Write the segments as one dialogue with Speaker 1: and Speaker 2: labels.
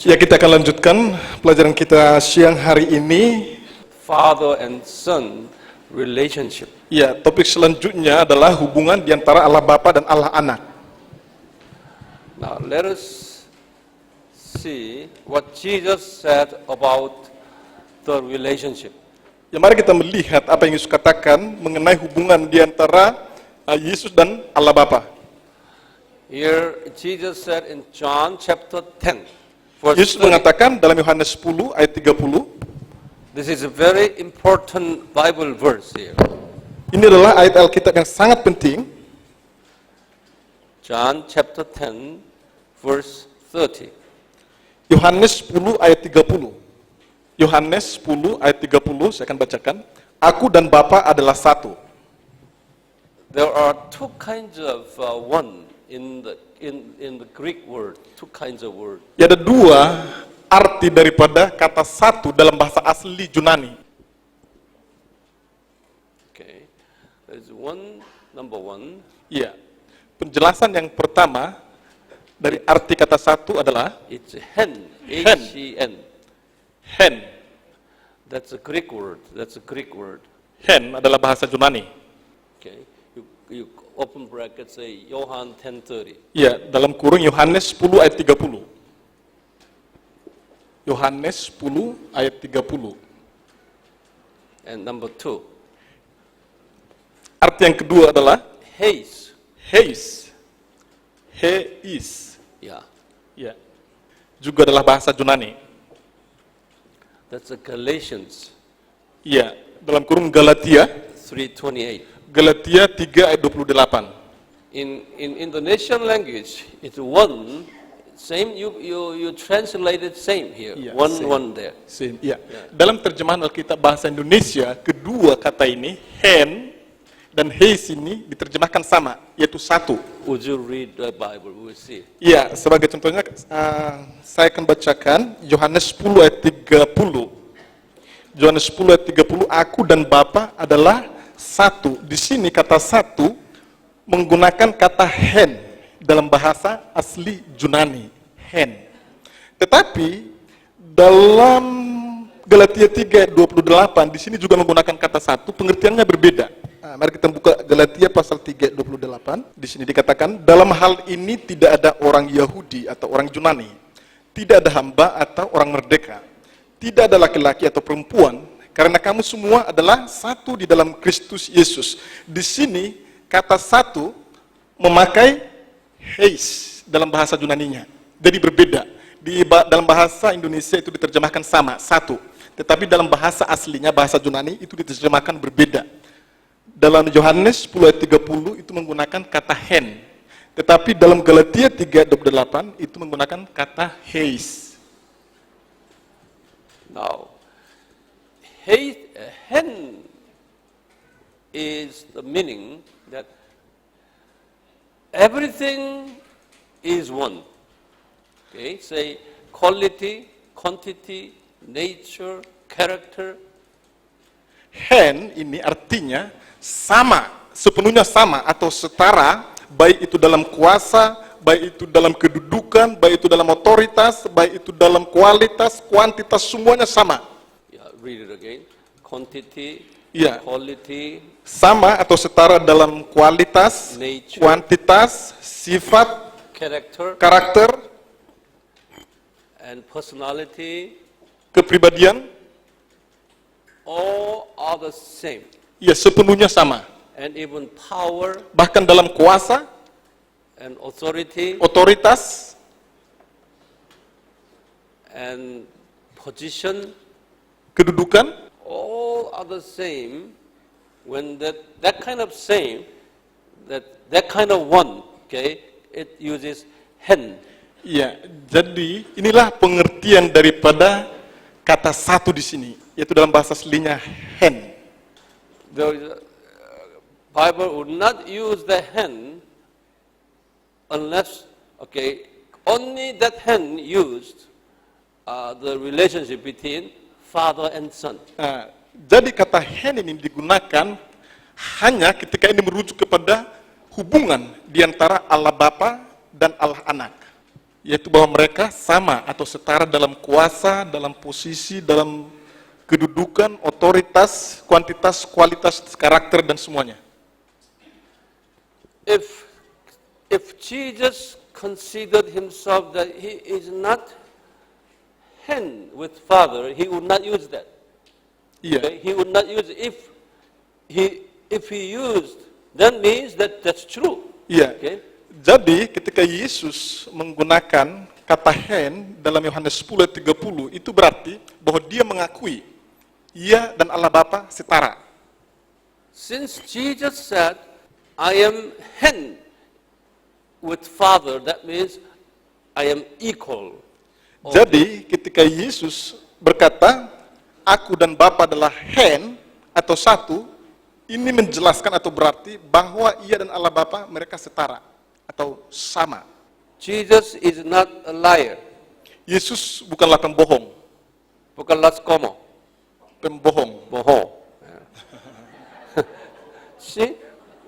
Speaker 1: Ya, kita akan lanjutkan pelajaran kita siang hari ini.
Speaker 2: Father and son relationship.
Speaker 1: Ya, topik selanjutnya adalah hubungan di antara Allah Bapa dan Allah Anak.
Speaker 2: Now let us see what Jesus said about the relationship.
Speaker 1: Ya, mari kita melihat apa yang Yesus katakan mengenai hubungan di antara Yesus dan Allah Bapa.
Speaker 2: Here Jesus said in John chapter 10, verse
Speaker 1: Yesus
Speaker 2: 30.
Speaker 1: mengatakan dalam Yohanes 10 ayat 30.
Speaker 2: This is a very important Bible verse here.
Speaker 1: Ini adalah ayat Alkitab yang sangat penting.
Speaker 2: John chapter 10, verse 30.
Speaker 1: Yohanes 10 ayat 30. Yohanes 10 ayat 30, saya akan bacakan. Aku dan Bapa adalah satu.
Speaker 2: There are two kinds of one in the Greek word, two kinds of word.
Speaker 1: Ya, ada dua arti daripada kata satu dalam bahasa asli Yunani.
Speaker 2: Okay, there's one, number one.
Speaker 1: Iya. Penjelasan yang pertama dari arti kata satu adalah
Speaker 2: It's hen,
Speaker 1: Hen.
Speaker 2: H-E-N.
Speaker 1: hen.
Speaker 2: That's a Greek word. That's a Greek word.
Speaker 1: Hen adalah bahasa Yunani.
Speaker 2: Okay, you open bracket say Johann 10:30.
Speaker 1: Iya, dalam kurung Yohanes 10 ayat 30. Yohanes 10 ayat 30.
Speaker 2: And number two,
Speaker 1: Arti yang kedua adalah
Speaker 2: heis.
Speaker 1: heis. Heis.
Speaker 2: Yeah,
Speaker 1: Ya. Juga adalah bahasa Yunani.
Speaker 2: that's a Galatians
Speaker 1: Iya, dalam kurung Galatia
Speaker 2: 3:28.
Speaker 1: Galatia 3 ayat 28.
Speaker 2: In Indonesian language, it's one. Same. You translate it same here.
Speaker 1: Yeah,
Speaker 2: one
Speaker 1: same.
Speaker 2: one there.
Speaker 1: Same, iya. Dalam terjemahan Alkitab bahasa Indonesia, kedua kata ini, hen dan heis ini diterjemahkan sama, yaitu satu.
Speaker 2: Would you read the Bible? We'll see.
Speaker 1: Iya, sebagai contohnya, saya akan bacakan Yohanes 10 ayat 30. Yohanes 10 ayat 30, aku dan Bapa adalah satu. Di sini kata satu menggunakan kata hen dalam bahasa asli Yunani, hen. Tetapi dalam Galatia 3 ayat 28 di sini juga menggunakan kata satu, pengertiannya berbeda. Mari kita buka Galatia pasal 3 ayat 28. Di sini dikatakan, dalam hal ini tidak ada orang Yahudi atau orang Yunani, tidak ada hamba atau orang merdeka, tidak ada laki-laki atau perempuan, karena kamu semua adalah satu di dalam Kristus Yesus. Di sini kata satu memakai heis dalam bahasa Yunaninya. Jadi berbeda. Dalam bahasa Indonesia itu diterjemahkan sama, satu. Tetapi dalam bahasa aslinya, bahasa Yunani itu diterjemahkan berbeda. Dalam Yohanes 10 ayat 30 itu menggunakan kata hen. Tetapi dalam Galatia 3 ayat 28 itu menggunakan kata heis.
Speaker 2: Now, hen is the meaning that everything is one. Okay, say quality, quantity, nature, character.
Speaker 1: Hen ini artinya sama, sepenuhnya sama atau setara, baik itu dalam kuasa, baik itu dalam kedudukan, baik itu dalam otoritas, baik itu dalam kualitas, kuantitas, semuanya sama.
Speaker 2: Yeah, read it again. Quantity,
Speaker 1: Yeah.
Speaker 2: quality,
Speaker 1: Sama atau setara dalam kualitas,
Speaker 2: Nature.
Speaker 1: kuantitas, sifat,
Speaker 2: character,
Speaker 1: karakter,
Speaker 2: and personality,
Speaker 1: kepribadian,
Speaker 2: all are the same.
Speaker 1: ya sepenuhnya sama.
Speaker 2: And even power
Speaker 1: Bahkan dalam kuasa,
Speaker 2: and authority
Speaker 1: otoritas,
Speaker 2: and position,
Speaker 1: kedudukan,
Speaker 2: all are the same. When that kind of same, that kind of one, okay, it uses hen.
Speaker 1: ya. Jadi inilah pengertian daripada kata satu di sini, yaitu dalam bahasa aslinya hen.
Speaker 2: The Bible would not use the hen unless, okay, only that hen used the relationship between father and son.
Speaker 1: Jadi kata hen ini digunakan hanya ketika ini merujuk kepada hubungan di antara Allah Bapa dan Allah Anak. yaitu bahwa mereka sama atau setara dalam kuasa, dalam posisi, dalam kedudukan, otoritas, kuantitas, kualitas, karakter, dan semuanya.
Speaker 2: If Jesus considered himself that he is not hand with Father, he would not use that.
Speaker 1: Iya,
Speaker 2: Okay? He would not use it. If he used, that means that that's true.
Speaker 1: iya.
Speaker 2: Okay?
Speaker 1: Jadi ketika Yesus menggunakan kata hand dalam Yohanes 10 ayat 30, itu berarti bahwa dia mengakui ia dan Allah Bapa setara.
Speaker 2: Since Jesus said, I am hand with Father, that means I am equal.
Speaker 1: Jadi ketika Yesus berkata, aku dan Bapa adalah hand atau satu, ini menjelaskan atau berarti bahwa ia dan Allah Bapa mereka setara atau sama.
Speaker 2: Jesus is not a liar.
Speaker 1: Yesus bukanlah pembohong,
Speaker 2: Bukanlah skomo.
Speaker 1: pembohong.
Speaker 2: Bohong. See,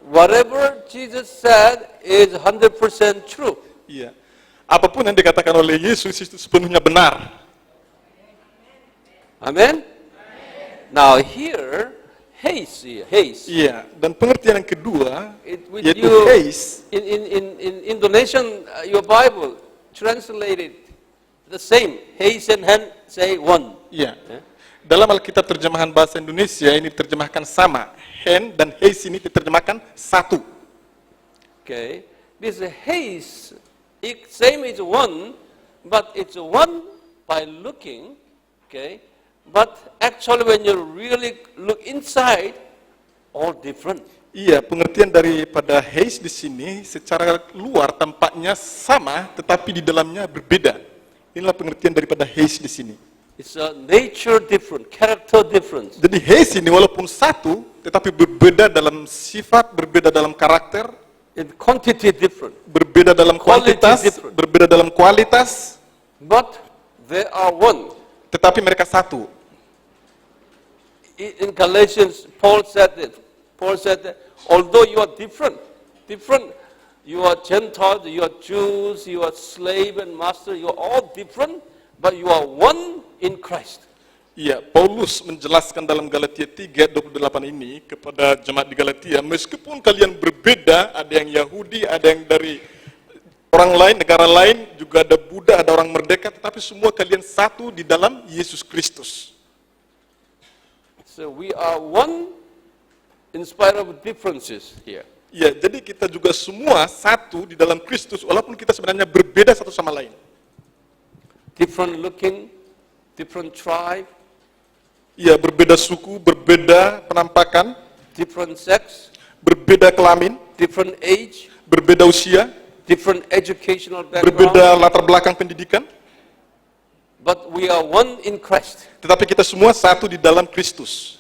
Speaker 2: whatever Jesus said is 100% true.
Speaker 1: Iya. Apapun yang dikatakan oleh Yesus itu sepenuhnya benar.
Speaker 2: Amen? Now here, haze.
Speaker 1: Iya. Dan pengertian yang kedua
Speaker 2: With
Speaker 1: yaitu
Speaker 2: you,
Speaker 1: haze.
Speaker 2: in Indonesian, your Bible translated the same. Haze and hand say one.
Speaker 1: Iya. Dalam Alkitab terjemahan bahasa Indonesia ini diterjemahkan sama. Hand dan haze ini diterjemahkan satu.
Speaker 2: Okay? This haze, same is one, but it's one by looking, okay? But actually when you really look inside, all different.
Speaker 1: Iya, pengertian daripada haze di sini secara luar tampaknya sama, tetapi di dalamnya berbeda. Inilah pengertian daripada haze di sini.
Speaker 2: It's a nature different, character difference.
Speaker 1: Jadi haze ini walaupun satu, tetapi berbeda dalam sifat, berbeda dalam karakter,
Speaker 2: In quantity different.
Speaker 1: berbeda dalam
Speaker 2: Quality
Speaker 1: kuantitas,
Speaker 2: different.
Speaker 1: berbeda dalam kualitas,
Speaker 2: But they are one.
Speaker 1: tetapi mereka satu.
Speaker 2: In Galatians, Paul said that although you are different, you are Gentiles, you are Jews, you are slave and master, you are all different, but you are one in Christ.
Speaker 1: Iya, Paulus menjelaskan dalam Galatia 3:28 ini kepada jemaat di Galatia, meskipun kalian berbeda, ada yang Yahudi, ada yang dari orang lain, negara lain, juga ada Buddha, ada orang merdeka, tetapi semua kalian satu di dalam Yesus Kristus.
Speaker 2: So we are one in spite of differences here.
Speaker 1: Iya, jadi kita juga semua satu di dalam Kristus, walaupun kita sebenarnya berbeda satu sama lain.
Speaker 2: Different looking, different tribe,
Speaker 1: Iya, berbeda suku, berbeda penampakan,
Speaker 2: different sex,
Speaker 1: berbeda kelamin,
Speaker 2: different age,
Speaker 1: berbeda usia,
Speaker 2: different educational background,
Speaker 1: berbeda latar belakang pendidikan,
Speaker 2: but we are one in Christ.
Speaker 1: tetapi kita semua satu di dalam Kristus.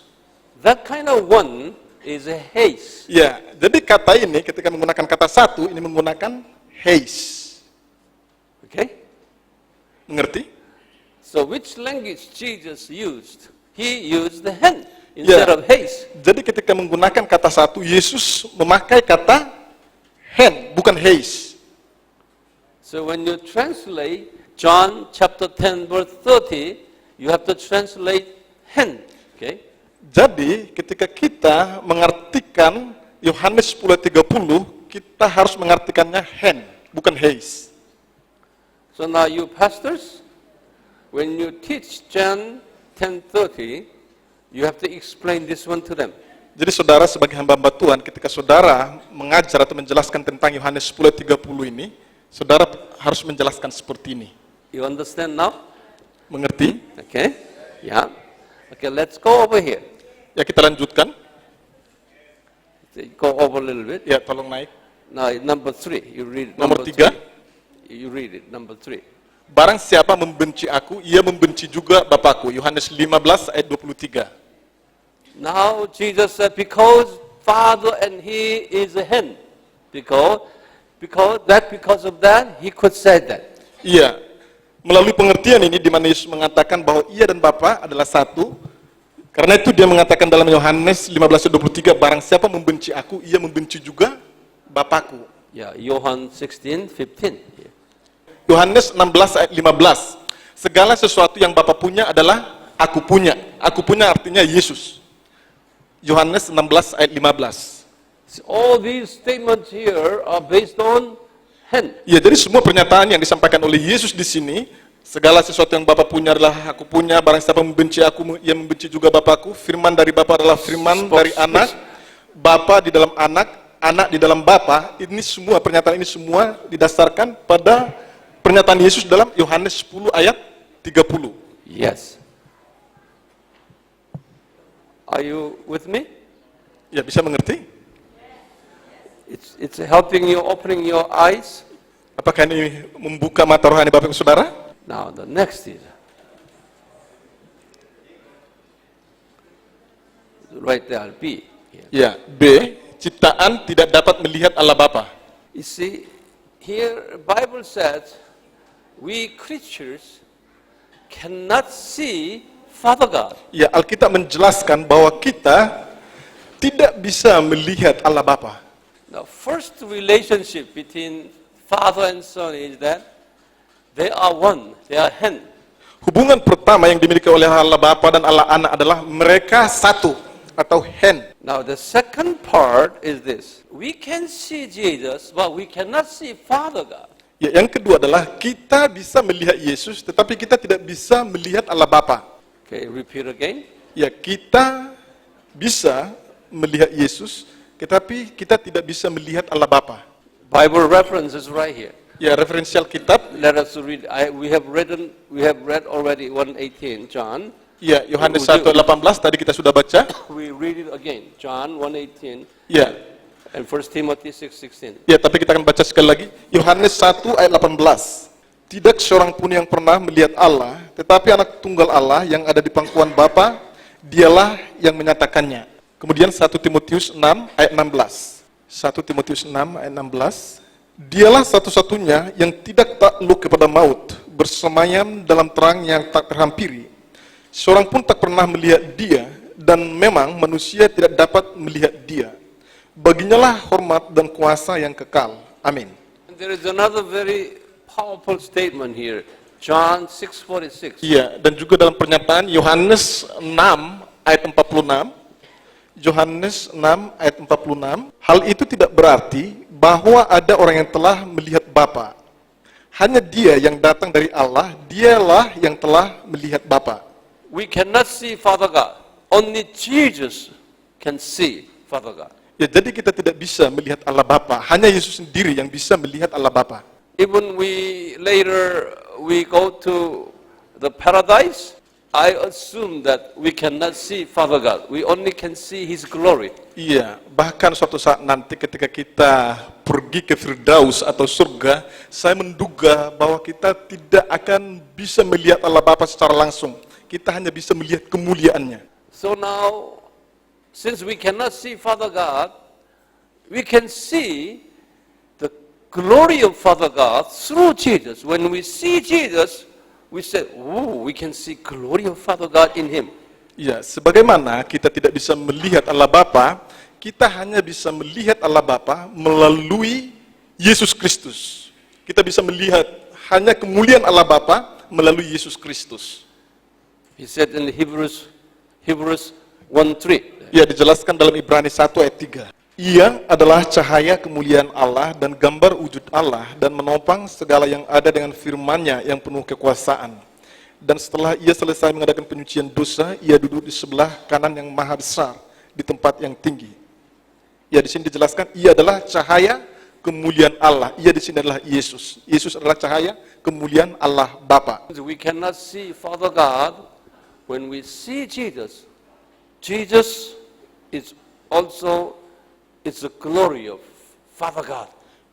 Speaker 2: That kind of one is a haze.
Speaker 1: Ya, jadi kata ini ketika menggunakan kata satu, ini menggunakan haze.
Speaker 2: Okay?
Speaker 1: Mengerti?
Speaker 2: So which language Jesus used? He used the hand instead
Speaker 1: Ya.
Speaker 2: of haze.
Speaker 1: Jadi ketika menggunakan kata satu, Yesus memakai kata hand, bukan haze.
Speaker 2: So when you translate John chapter 10 verse 30, you have to translate hand. Okay?
Speaker 1: Jadi ketika kita mengartikan Yohanes 10:30, kita harus mengartikannya hand, bukan haze.
Speaker 2: So now you pastors, when you teach John 10:30, you have to explain this one to them.
Speaker 1: Jadi saudara sebagai hamba-hamba Tuhan, ketika saudara mengajar atau menjelaskan tentang Yohanes 10:30 ini, saudara harus menjelaskan seperti ini.
Speaker 2: You understand now?
Speaker 1: Mengerti?
Speaker 2: Okay? Yeah. Okay, let's go over here.
Speaker 1: Ya, kita lanjutkan.
Speaker 2: Go over a little bit.
Speaker 1: Ya, tolong naik.
Speaker 2: Now, number 3, you read it.
Speaker 1: Nomor
Speaker 2: Number
Speaker 1: 3.
Speaker 2: 3. You read it, number 3.
Speaker 1: Barang siapa membenci aku, ia membenci juga Bapakku. Yohanes 15 ayat 23.
Speaker 2: Now, Jesus said, because Father and He is a hand. Because of that, He could say that.
Speaker 1: Iya, melalui pengertian ini di mana Yesus mengatakan bahwa ia dan Bapa adalah satu. Karena itu dia mengatakan dalam Yohanes 15 ayat 23, barang siapa membenci aku, ia membenci juga Bapakku.
Speaker 2: Yeah, John 16:15. Yeah.
Speaker 1: Yohanes 16 ayat 15. Segala sesuatu yang Bapa punya adalah aku punya. Aku punya artinya Yesus. Yohanes 16 ayat 15.
Speaker 2: See, all these statements here are based on hen.
Speaker 1: Ya, jadi semua pernyataan yang disampaikan oleh Yesus di sini, segala sesuatu yang Bapa punya adalah aku punya, barang siapa membenci aku, ia membenci juga Bapakku. Firman dari Bapa adalah firman dari anak, Bapa di dalam anak, anak di dalam Bapa. Ini semua, pernyataan ini semua didasarkan pada pernyataan Yesus dalam Yohanes 10 ayat 30.
Speaker 2: Yes. Are you with me?
Speaker 1: Ya, bisa mengerti?
Speaker 2: It's helping you, opening your eyes.
Speaker 1: Apakah ini membuka mata rohani Bapak Ibu Saudara?
Speaker 2: Now the next is right there, B. Here.
Speaker 1: Ya, B, ciptaan tidak dapat melihat Allah Bapa.
Speaker 2: You see, here Bible says we creatures cannot see Father God.
Speaker 1: Ya, Alkitab menjelaskan bahwa kita tidak bisa melihat Allah Bapa.
Speaker 2: The first relationship between Father and Son is that they are one, they are hen.
Speaker 1: Hubungan pertama yang dimiliki oleh Allah Bapa dan Allah Anak adalah mereka satu atau hen.
Speaker 2: Now the second part is this. We can see Jesus, but we cannot see Father God.
Speaker 1: Ya, yang kedua adalah kita bisa melihat Yesus, tetapi kita tidak bisa melihat Allah Bapa.
Speaker 2: Okay, repeat again.
Speaker 1: Ya, kita bisa melihat Yesus, tetapi kita tidak bisa melihat Allah Bapa.
Speaker 2: Bible reference is right here.
Speaker 1: Ya, referensial kitab.
Speaker 2: Let us read. We have read already 1:18, John.
Speaker 1: Ya, Yohanes 1:18 tadi kita sudah baca.
Speaker 2: We read it again, John 1:18
Speaker 1: Ya.
Speaker 2: and 1 Timothy 6:16.
Speaker 1: Ya, tapi kita akan baca sekali lagi. Yohanes 1 ayat 18. Tidak seorang pun yang pernah melihat Allah, tetapi anak tunggal Allah yang ada di pangkuan Bapa, dialah yang menyatakannya. Kemudian 1 Timotius 6 ayat 16. 1 Timotius 6 ayat 16. Dialah satu-satunya yang tidak takluk kepada maut, bersemayam dalam terang yang tak terhampiri. Seorang pun tak pernah melihat dia, dan memang manusia tidak dapat melihat dia. Baginyalah hormat dan kuasa yang kekal. Amin.
Speaker 2: And there is another very powerful statement here, John 6:46.
Speaker 1: Iya, dan juga dalam pernyataan Yohanes 6 ayat 46. Yohanes 6 ayat 46. Hal itu tidak berarti bahwa ada orang yang telah melihat Bapa. Hanya dia yang datang dari Allah, dialah yang telah melihat Bapa.
Speaker 2: We cannot see Father God. Only Jesus can see Father God.
Speaker 1: Ya, jadi kita tidak bisa melihat Allah Bapa. Hanya Yesus sendiri yang bisa melihat Allah Bapa.
Speaker 2: Even later we go to the paradise, I assume that we cannot see Father God. We only can see His glory.
Speaker 1: Iya, bahkan suatu saat nanti ketika kita pergi ke Firdaus atau surga, saya menduga bahwa kita tidak akan bisa melihat Allah Bapa secara langsung. Kita hanya bisa melihat kemuliaannya.
Speaker 2: So now, since we cannot see Father God, we can see the glory of Father God through Jesus. When we see Jesus, we say, oh, we can see glory of Father God in Him.
Speaker 1: Ya, sebagaimana kita tidak bisa melihat Allah Bapa, kita hanya bisa melihat Allah Bapa melalui Yesus Kristus. Kita bisa melihat hanya kemuliaan Allah Bapa melalui Yesus Kristus.
Speaker 2: He said in Hebrews 1:3.
Speaker 1: Ya, dijelaskan dalam Ibrani 1 ayat 3. Ia adalah cahaya kemuliaan Allah dan gambar wujud Allah dan menopang segala yang ada dengan firman-Nya yang penuh kekuasaan. Dan setelah ia selesai mengadakan penyucian dosa, ia duduk di sebelah kanan yang maha besar di tempat yang tinggi. Ya, di sini dijelaskan ia adalah cahaya kemuliaan Allah. Ia di sini adalah Yesus. Yesus adalah cahaya kemuliaan Allah Bapa.
Speaker 2: We cannot see Father God when we see Jesus. Jesus is also it's the glory of Father God.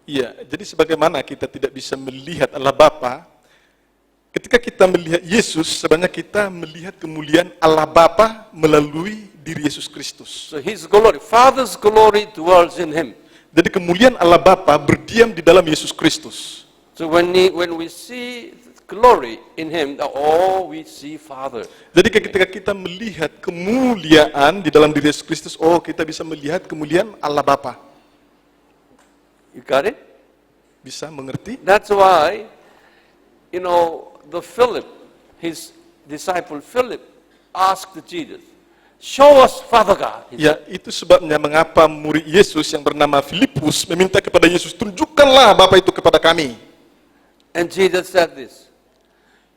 Speaker 1: Iya, jadi sebagaimana kita tidak bisa melihat Allah Bapa, ketika kita melihat Yesus, sebenarnya kita melihat kemuliaan Allah Bapa melalui diri Yesus Kristus.
Speaker 2: So His glory, Father's glory dwells in Him.
Speaker 1: Jadi kemuliaan Allah Bapa berdiam di dalam Yesus Kristus.
Speaker 2: So when we see glory in Him, oh, we see Father.
Speaker 1: Jadi ketika kita melihat kemuliaan di dalam diri Yesus Kristus, oh, kita bisa melihat kemuliaan Allah Bapa.
Speaker 2: You got it?
Speaker 1: Bisa mengerti?
Speaker 2: That's why the Philip, his disciple Philip, asked Jesus, "Show us Father God." He
Speaker 1: Ya, itu sebabnya mengapa murid Yesus yang bernama Filipus meminta kepada Yesus, tunjukkanlah Bapa itu kepada kami.
Speaker 2: And Jesus said this,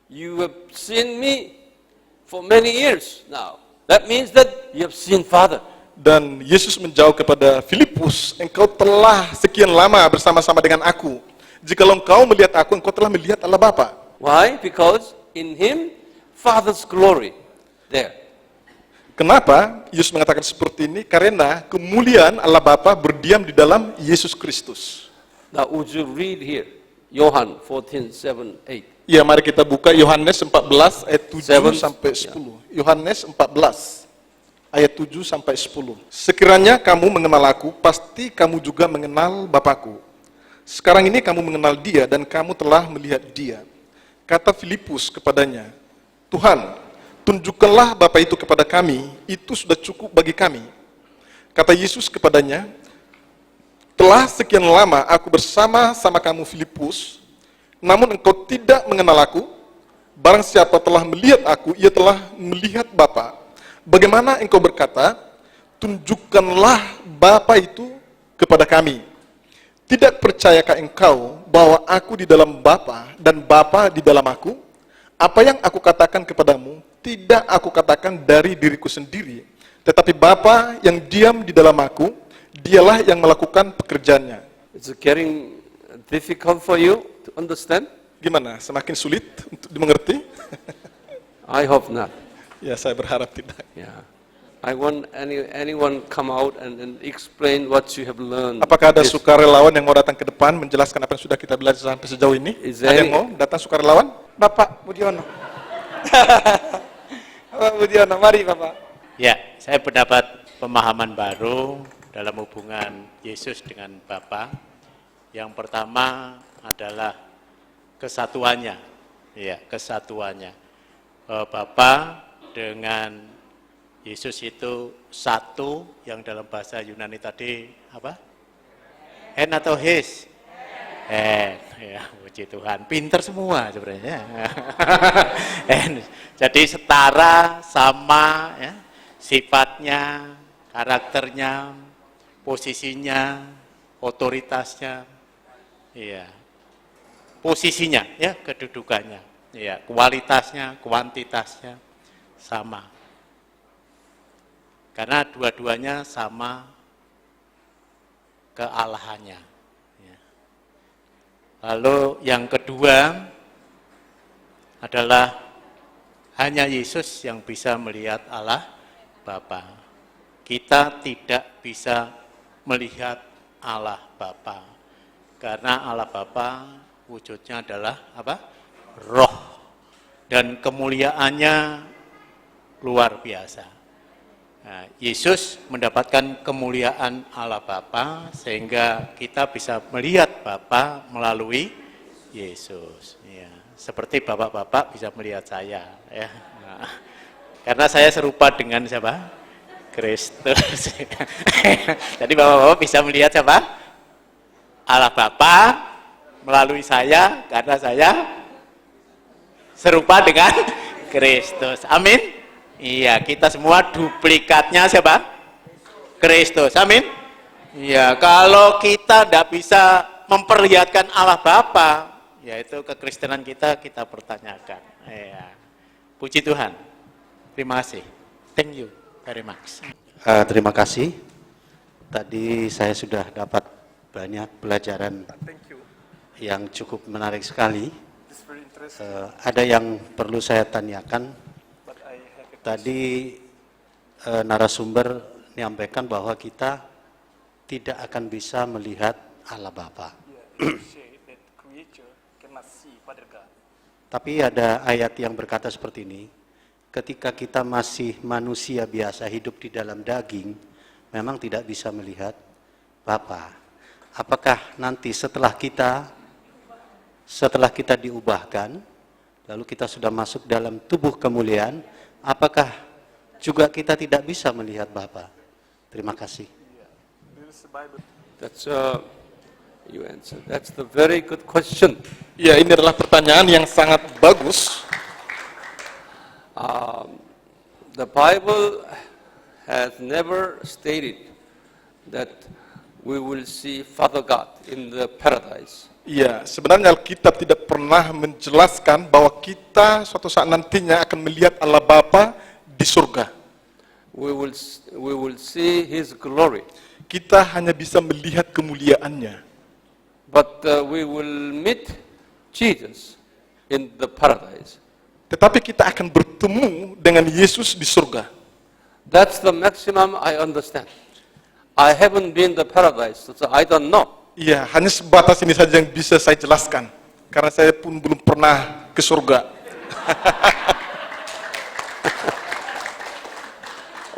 Speaker 2: "You have seen me for many years now. That means that you have seen Father."
Speaker 1: Dan Yesus menjawab kepada Filipus, engkau telah sekian lama bersama-sama dengan aku. Jikalau engkau melihat aku, engkau telah melihat Allah Bapa.
Speaker 2: Why? Because in him, Father's glory there.
Speaker 1: Kenapa Yesus mengatakan seperti ini? Karena kemuliaan Allah Bapa berdiam di dalam Yesus Kristus.
Speaker 2: Now would you read here, Johann 14:7-8.
Speaker 1: Ya, mari kita buka Yohanes 14 ayat 7 sampai 10. Yohanes 14 ayat 7 sampai 10. Sekiranya kamu mengenal aku, pasti kamu juga mengenal Bapakku. Sekarang ini kamu mengenal dia dan kamu telah melihat dia. Kata Filipus kepadanya, Tuhan, tunjukkanlah Bapa itu kepada kami, itu sudah cukup bagi kami. Kata Yesus kepadanya, telah sekian lama aku bersama-sama kamu Filipus, namun engkau tidak mengenal aku. Barang siapa telah melihat aku, ia telah melihat Bapa. Bagaimana engkau berkata, tunjukkanlah Bapa itu kepada kami? Tidak percayakah engkau bahwa aku di dalam Bapa dan Bapa di dalam aku? Apa yang aku katakan kepadamu, tidak aku katakan dari diriku sendiri, tetapi Bapa yang diam di dalam aku, dialah yang melakukan pekerjaannya.
Speaker 2: It's getting difficult for you to understand?
Speaker 1: Gimana? Semakin sulit untuk dimengerti?
Speaker 2: I hope not.
Speaker 1: Ya, saya berharap tidak.
Speaker 2: Yeah. I want anyone come out and explain what you have learned.
Speaker 1: Apakah ada
Speaker 2: Yes.
Speaker 1: sukarelawan yang mau datang ke depan menjelaskan apa yang sudah kita belajar sampai sejauh ini?
Speaker 2: Is
Speaker 1: Ada
Speaker 2: there
Speaker 1: yang mau datang sukarelawan?
Speaker 3: Bapak Budiono. Bapak Budiono, mari Bapak.
Speaker 4: Ya, saya pendapat pemahaman baru dalam hubungan Yesus dengan Bapa. Yang pertama adalah kesatuannya. Ya, kesatuannya. Bapa dengan Yesus itu satu, yang dalam bahasa Yunani tadi apa? En atau his? Ya, puji Tuhan. Pinter semua sebenarnya. En. Jadi setara, sama, ya, sifatnya, karakternya, posisinya, otoritasnya, ya, posisinya, ya, kedudukannya, ya, kualitasnya, kuantitasnya sama. Karena dua-duanya sama kealahannya. Ya. Lalu yang kedua adalah hanya Yesus yang bisa melihat Allah Bapa. Kita tidak bisa melihat Allah Bapa. Karena Allah Bapa wujudnya adalah apa? Roh. Dan kemuliaannya luar biasa. Nah, Yesus mendapatkan kemuliaan Allah Bapa sehingga kita bisa melihat Bapa melalui Yesus. Ya, seperti bapak-bapak bisa melihat saya. Ya. Nah, karena saya serupa dengan siapa? Kristus. Jadi bapak-bapak bisa melihat siapa? Allah Bapa melalui saya karena saya serupa dengan Kristus. Amin. Iya, kita semua duplikatnya siapa? Kristus. Amin. Iya, kalau kita tidak bisa memperlihatkan Allah Bapa, yaitu kekristenan kita pertanyakan. Iya. Puji Tuhan. Terima kasih. Thank you very much.
Speaker 5: Terima kasih. Tadi saya sudah dapat banyak pelajaran yang cukup menarik sekali. Ada yang perlu saya tanyakan. Tadi narasumber menyampaikan bahwa kita tidak akan bisa melihat Allah Bapa. Tapi ada ayat yang berkata seperti ini, ketika kita masih manusia biasa hidup di dalam daging, memang tidak bisa melihat Bapa. Apakah nanti setelah kita diubahkan, lalu kita sudah masuk dalam tubuh kemuliaan, apakah juga kita tidak bisa melihat Bapa? Terima kasih.
Speaker 2: That's You answer. That's the very good question.
Speaker 1: Ya, ini adalah pertanyaan yang sangat bagus.
Speaker 2: The Bible has never stated that we will see Father God in the paradise.
Speaker 1: Ya, sebenarnya Alkitab tidak pernah menjelaskan bahwa kita suatu saat nantinya akan melihat Allah Bapa di surga.
Speaker 2: We will see His glory,
Speaker 1: Kita hanya bisa melihat kemuliaannya.
Speaker 2: but we will meet Jesus in the paradise.
Speaker 1: Tetapi kita akan bertemu dengan Yesus di surga.
Speaker 2: That's the maximum I understand. I haven't been to paradise, so I don't know.
Speaker 1: Iya, hanya sebatas ini saja yang bisa saya jelaskan. Karena saya pun belum pernah ke surga.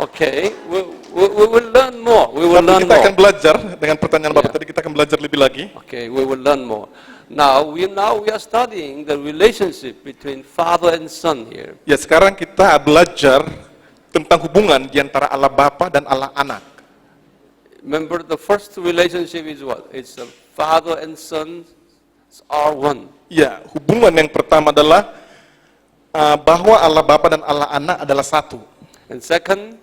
Speaker 2: Okay, we will learn more. We will
Speaker 1: Tapi
Speaker 2: learn
Speaker 1: kita akan
Speaker 2: more.
Speaker 1: belajar dengan pertanyaan Bapak
Speaker 2: Yeah.
Speaker 1: tadi, kita akan belajar lebih lagi.
Speaker 2: Okay, we will learn more. Now we are studying the relationship between Father and Son here.
Speaker 1: Ya, sekarang kita belajar tentang hubungan di antara Allah Bapa dan Allah Anak.
Speaker 2: Remember, the first relationship is what? It's the Father and Son are one.
Speaker 1: Ya, hubungan yang pertama adalah bahwa Allah Bapa dan Allah Anak adalah satu.
Speaker 2: And second,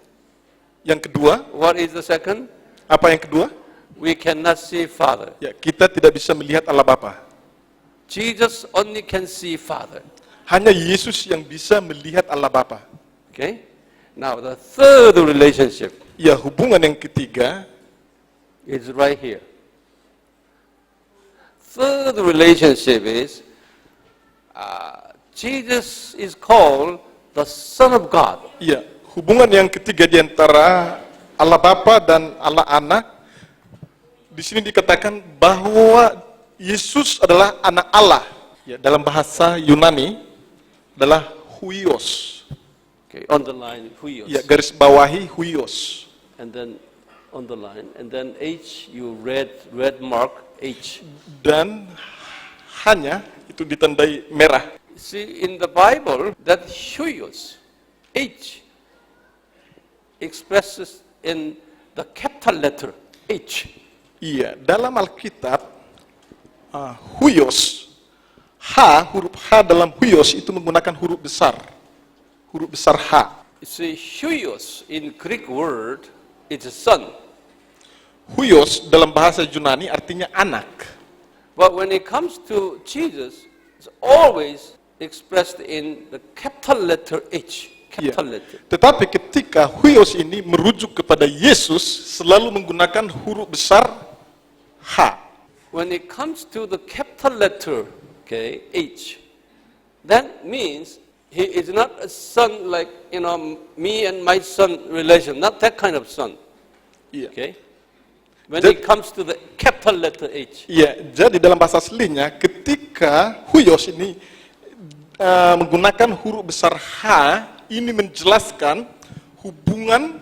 Speaker 1: Yang kedua,
Speaker 2: what is the second?
Speaker 1: apa yang kedua?
Speaker 2: We cannot see Father.
Speaker 1: Ya, kita tidak bisa melihat Allah Bapa.
Speaker 2: Jesus only can see Father.
Speaker 1: Hanya Yesus yang bisa melihat Allah Bapa.
Speaker 2: Okay? Now the third relationship
Speaker 1: Ya, hubungan yang ketiga,
Speaker 2: is right here. Third relationship is Jesus is called the Son of God.
Speaker 1: ya, hubungan yang ketiga di antara Allah Bapa dan Allah Anak, di sini dikatakan bahwa Yesus adalah anak Allah. Ya, dalam bahasa Yunani adalah huios.
Speaker 2: Okay, underline huios.
Speaker 1: Ya, garis bawahi huios.
Speaker 2: And then underline. And then H, you red mark H.
Speaker 1: Dan hanya itu ditandai merah.
Speaker 2: See, in the Bible, that huios, H, expresses in the capital letter H.
Speaker 1: Iya, dalam Alkitab huios, huruf H dalam huios itu menggunakan huruf besar H.
Speaker 2: See, huios in Greek word is a son.
Speaker 1: Huios dalam bahasa Yunani artinya anak.
Speaker 2: But when it comes to Jesus, it's always expressed in the capital letter H.
Speaker 1: Iya.
Speaker 2: Capital letter.
Speaker 1: Tetapi ketika huios ini merujuk kepada Yesus, selalu menggunakan huruf besar H.
Speaker 2: When it comes to the capital letter, okay, H, that means he is not a son like, me and my son relation, not that kind of son,
Speaker 1: Iya.
Speaker 2: okay? When
Speaker 1: That-
Speaker 2: it comes to the capital letter H.
Speaker 1: Iya, jadi dalam bahasa aslinya ketika huios ini menggunakan huruf besar H, ini menjelaskan hubungan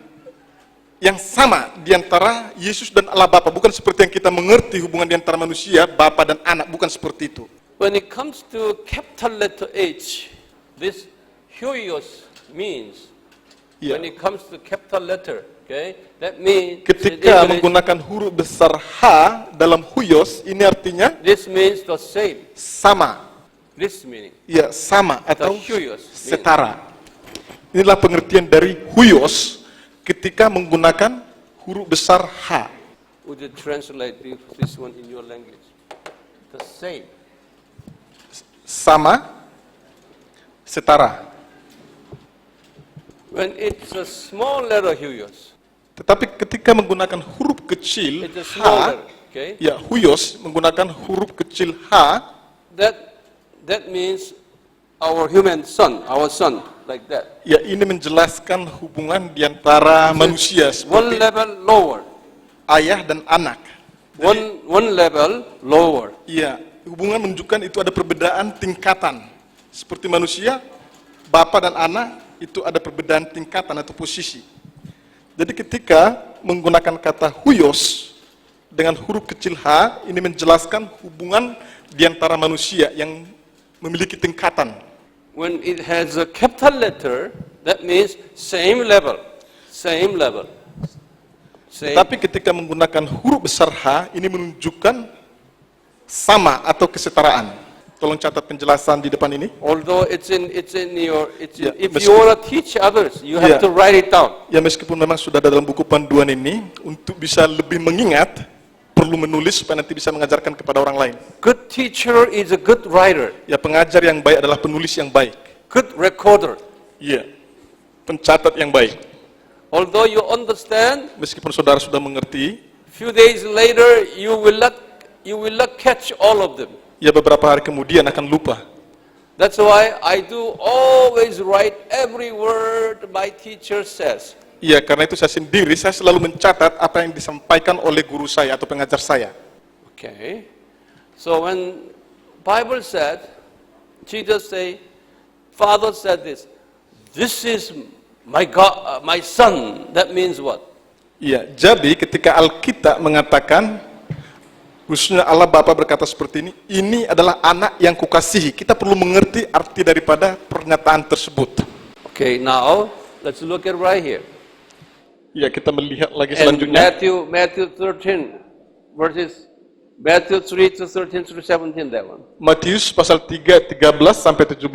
Speaker 1: yang sama di antara Yesus dan Allah Bapa, bukan seperti yang kita mengerti hubungan di antara manusia, Bapa dan Anak, bukan seperti itu.
Speaker 2: When it comes to capital letter H, this huios means,
Speaker 1: Iya.
Speaker 2: when it comes to capital letter, okay, that means,
Speaker 1: Ketika
Speaker 2: in English,
Speaker 1: menggunakan huruf besar H dalam huios, ini artinya
Speaker 2: this means the same,
Speaker 1: sama.
Speaker 2: this meaning,
Speaker 1: Ya, sama atau
Speaker 2: huios.
Speaker 1: setara. Inilah pengertian dari huios ketika menggunakan huruf besar H.
Speaker 2: Would you translate this one in your language? The same.
Speaker 1: Sama, setara.
Speaker 2: When it's a small letter huios,
Speaker 1: Tetapi ketika menggunakan huruf kecil
Speaker 2: it's a
Speaker 1: H,
Speaker 2: small letter, okay?
Speaker 1: ya huios menggunakan huruf kecil H,
Speaker 2: That means our human son, our son, like that.
Speaker 1: ya ini menjelaskan hubungan di antara manusia
Speaker 2: One
Speaker 1: seperti
Speaker 2: level lower.
Speaker 1: ayah dan anak.
Speaker 2: One level lower.
Speaker 1: Iya, hubungan menunjukkan itu ada perbedaan tingkatan. Seperti manusia, bapak dan anak itu ada perbedaan tingkatan atau posisi. Jadi ketika menggunakan kata huios dengan huruf kecil H, ini menjelaskan hubungan di antara manusia yang memiliki tingkatan.
Speaker 2: When it has a capital letter, that means same level. Same level. Same.
Speaker 1: Tapi ketika menggunakan huruf besar H, ini menunjukkan sama atau kesetaraan. Tolong catat penjelasan di depan ini.
Speaker 2: Although it's in your,
Speaker 1: Yeah,
Speaker 2: if you want to teach others, you have
Speaker 1: Yeah.
Speaker 2: to write it down.
Speaker 1: Ya meskipun memang sudah ada dalam buku panduan ini, untuk bisa lebih mengingat, perlu menulis supaya nanti bisa mengajarkan kepada orang lain.
Speaker 2: Good teacher is a good writer,
Speaker 1: Ya pengajar yang baik adalah penulis yang baik.
Speaker 2: good recorder.
Speaker 1: Iya, pencatat yang baik.
Speaker 2: Although you understand,
Speaker 1: Meskipun saudara sudah mengerti,
Speaker 2: few days later you will not catch all of them.
Speaker 1: ya beberapa hari kemudian akan lupa.
Speaker 2: That's why I do always write every word my teacher says.
Speaker 1: Iya, karena itu saya selalu mencatat apa yang disampaikan oleh guru saya atau pengajar saya.
Speaker 2: Okay. So when Bible said, Jesus say, Father said this is my God, my son. That means what?
Speaker 1: Iya, jadi ketika Alkitab mengatakan, khususnya Allah Bapa berkata seperti ini adalah anak yang kukasihi. Kita perlu mengerti arti daripada pernyataan tersebut.
Speaker 2: Okay, now let's look at right here.
Speaker 1: Ya, kita melihat lagi
Speaker 2: And
Speaker 1: selanjutnya.
Speaker 2: Matthew 13 verses Matthew 3 to 13 through 17, that one.
Speaker 1: Matius pasal 3, 13 sampai 17.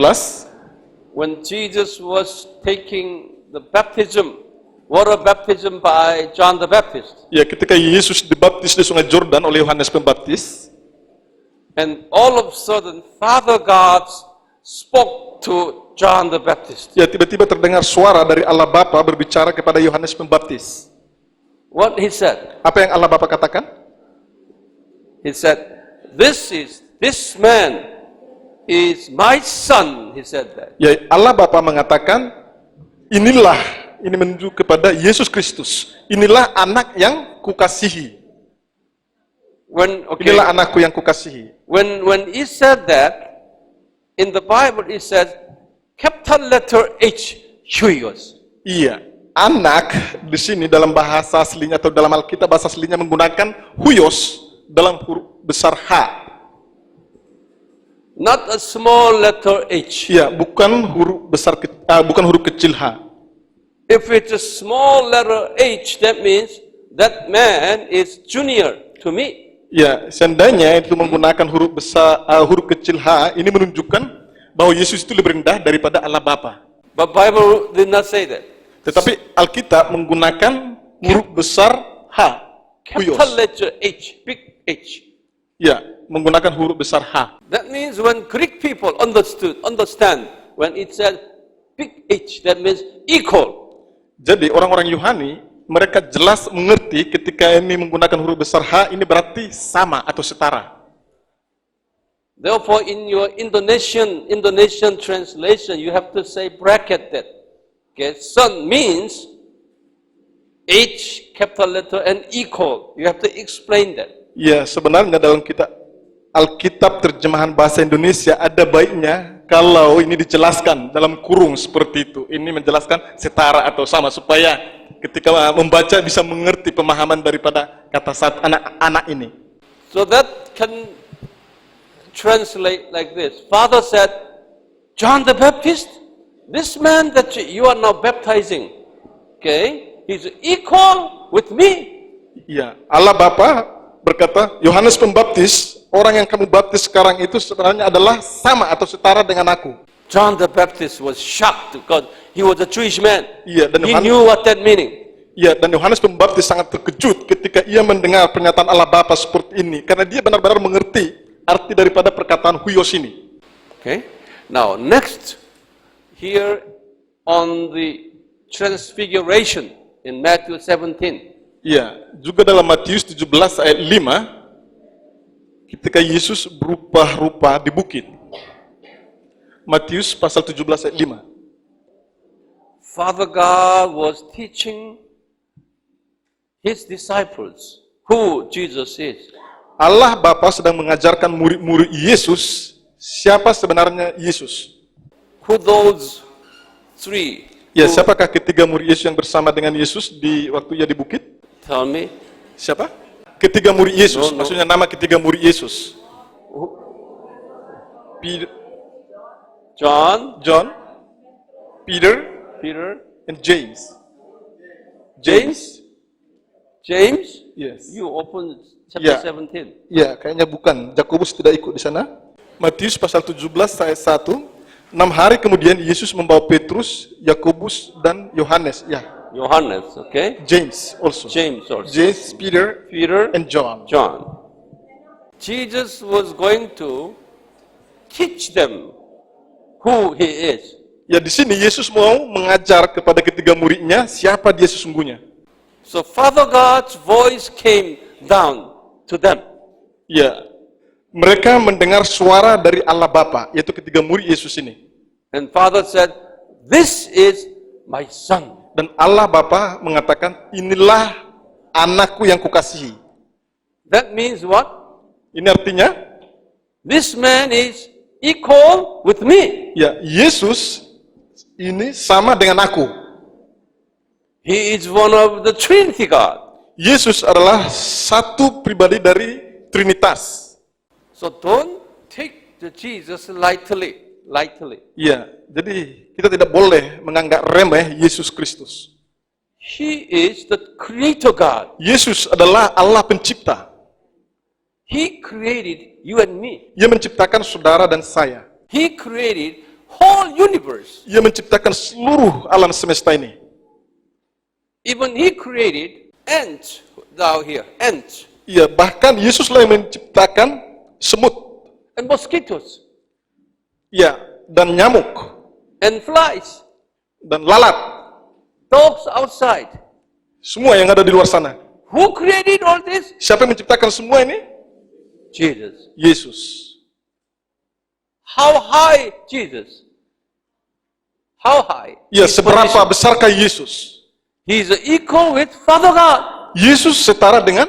Speaker 2: When Jesus was taking the baptism, water baptism by John the Baptist,
Speaker 1: Ya, ketika Yesus dibaptis di Sungai Jordan oleh Yohanes Pembaptis,
Speaker 2: and all of a sudden Father God spoke to John the Baptist.
Speaker 1: ya tiba-tiba terdengar suara dari Allah Bapa berbicara kepada Yohanes Pembaptis.
Speaker 2: What he said?
Speaker 1: Apa yang Allah Bapa katakan?
Speaker 2: He said, this man is my son, he said that.
Speaker 1: Ya, Allah Bapa mengatakan, inilah, ini menunjuk kepada Yesus Kristus. Inilah anak yang kukasihi. Inilah anakku yang kukasihi.
Speaker 2: When he said that, in the Bible it says, capital letter H, Huios.
Speaker 1: Iya, anak di sini dalam bahasa aslinya atau dalam Alkitab bahasa aslinya menggunakan huios dalam huruf besar H.
Speaker 2: Not a small letter H.
Speaker 1: Iya, bukan huruf besar bukan huruf kecil H.
Speaker 2: If it's a small letter H, that means that man is junior to me.
Speaker 1: Ya, seandainya itu menggunakan huruf besar, huruf kecil H, ini menunjukkan bahwa Yesus itu lebih rendah daripada Allah Bapa.
Speaker 2: But Bible did not say that.
Speaker 1: Tetapi Alkitab menggunakan huruf besar H,
Speaker 2: Capital
Speaker 1: huios.
Speaker 2: letter H, big H.
Speaker 1: Ya, menggunakan huruf besar H.
Speaker 2: That means when Greek people understand when it said big H, that means equal.
Speaker 1: Jadi orang-orang Yunani mereka jelas mengerti ketika ini menggunakan huruf besar H ini berarti sama atau setara.
Speaker 2: Therefore, in your Indonesian translation, you have to say bracket that. Okay, son means H, capital letter, and equal. You have to explain that.
Speaker 1: Ya, sebenarnya dalam Alkitab terjemahan bahasa Indonesia ada baiknya kalau ini dijelaskan dalam kurung seperti itu. Ini menjelaskan setara atau sama supaya ketika membaca bisa mengerti pemahaman daripada kata saat anak-anak ini.
Speaker 2: So that can translate like this. Father said, John the Baptist, this man that you are now baptizing, okay, he's equal with me.
Speaker 1: Ya, Allah Bapa berkata, Yohanes Pembaptis, orang yang kamu baptis sekarang itu sebenarnya adalah sama atau setara dengan aku.
Speaker 2: John the Baptist was shocked because he was a Jewish man.
Speaker 1: Iya, dan
Speaker 2: He
Speaker 1: Yohanes,
Speaker 2: knew what that meaning.
Speaker 1: ya, dan Yohanes Pembaptis sangat terkejut ketika ia mendengar pernyataan Allah Bapa seperti ini, karena dia benar-benar mengerti arti daripada perkataan huios ini.
Speaker 2: Okay. Now next, here on the transfiguration in Matthew 17.
Speaker 1: Iya, juga dalam Matius 17 ayat 5, ketika Yesus berubah-rupa di bukit. Matius pasal 17 ayat 5.
Speaker 2: Father God was teaching his disciples who Jesus is.
Speaker 1: Allah Bapa sedang mengajarkan murid-murid Yesus siapa sebenarnya Yesus.
Speaker 2: Who those three?
Speaker 1: Ya, siapakah ketiga murid Yesus yang bersama dengan Yesus di waktu ia di bukit?
Speaker 2: Tell me.
Speaker 1: Siapa? Ketiga murid Yesus,
Speaker 2: No.
Speaker 1: maksudnya nama ketiga murid Yesus. John, Peter, and James.
Speaker 2: James?
Speaker 1: Yes.
Speaker 2: You open chapter
Speaker 1: Yeah.
Speaker 2: 17.
Speaker 1: Ya, kayaknya bukan. Yakobus tidak ikut di sana. Matius pasal 17 ayat 1. 6 hari kemudian Yesus membawa Petrus, Yakobus dan Yohanes. Ya,
Speaker 2: Johannes, okay?
Speaker 1: James also.
Speaker 2: James also.
Speaker 1: James, Peter,
Speaker 2: Peter,
Speaker 1: and John.
Speaker 2: John. Jesus was going to teach them who he is.
Speaker 1: Ya, di sini Yesus mau mengajar kepada ketiga muridnya siapa dia sesungguhnya.
Speaker 2: So Father God's voice came down to them.
Speaker 1: Ya, mereka mendengar suara dari Allah Bapa, yaitu ketiga murid Yesus ini.
Speaker 2: And Father said, "This is my son."
Speaker 1: Dan Allah Bapa mengatakan, inilah anakku yang kukasihi.
Speaker 2: That means what?
Speaker 1: Ini artinya,
Speaker 2: This man is equal with me.
Speaker 1: ya Yesus ini sama dengan aku.
Speaker 2: He is one of the Trinity God.
Speaker 1: Yesus adalah satu pribadi dari Trinitas.
Speaker 2: So don't take the Jesus lightly.
Speaker 1: Ya, jadi kita tidak boleh menganggap remeh Yesus Kristus.
Speaker 2: He is the creator God.
Speaker 1: Yesus adalah Allah pencipta.
Speaker 2: He created you and me.
Speaker 1: Ia menciptakan saudara dan saya.
Speaker 2: He created whole universe.
Speaker 1: Ia menciptakan seluruh alam semesta ini.
Speaker 2: Even he created ants down here, ants
Speaker 1: Iya, bahkan Yesuslah yang menciptakan semut.
Speaker 2: and mosquitoes
Speaker 1: Ya, dan nyamuk
Speaker 2: and flies,
Speaker 1: dan lalat.
Speaker 2: dogs outside.
Speaker 1: Semua yang ada di luar sana.
Speaker 2: Who created all this?
Speaker 1: Siapa yang menciptakan semua ini?
Speaker 2: Jesus.
Speaker 1: Yesus.
Speaker 2: How high Jesus? How high?
Speaker 1: Ya,
Speaker 2: His
Speaker 1: seberapa
Speaker 2: position.
Speaker 1: besarkah Yesus?
Speaker 2: He is equal with Father God.
Speaker 1: Yesus setara dengan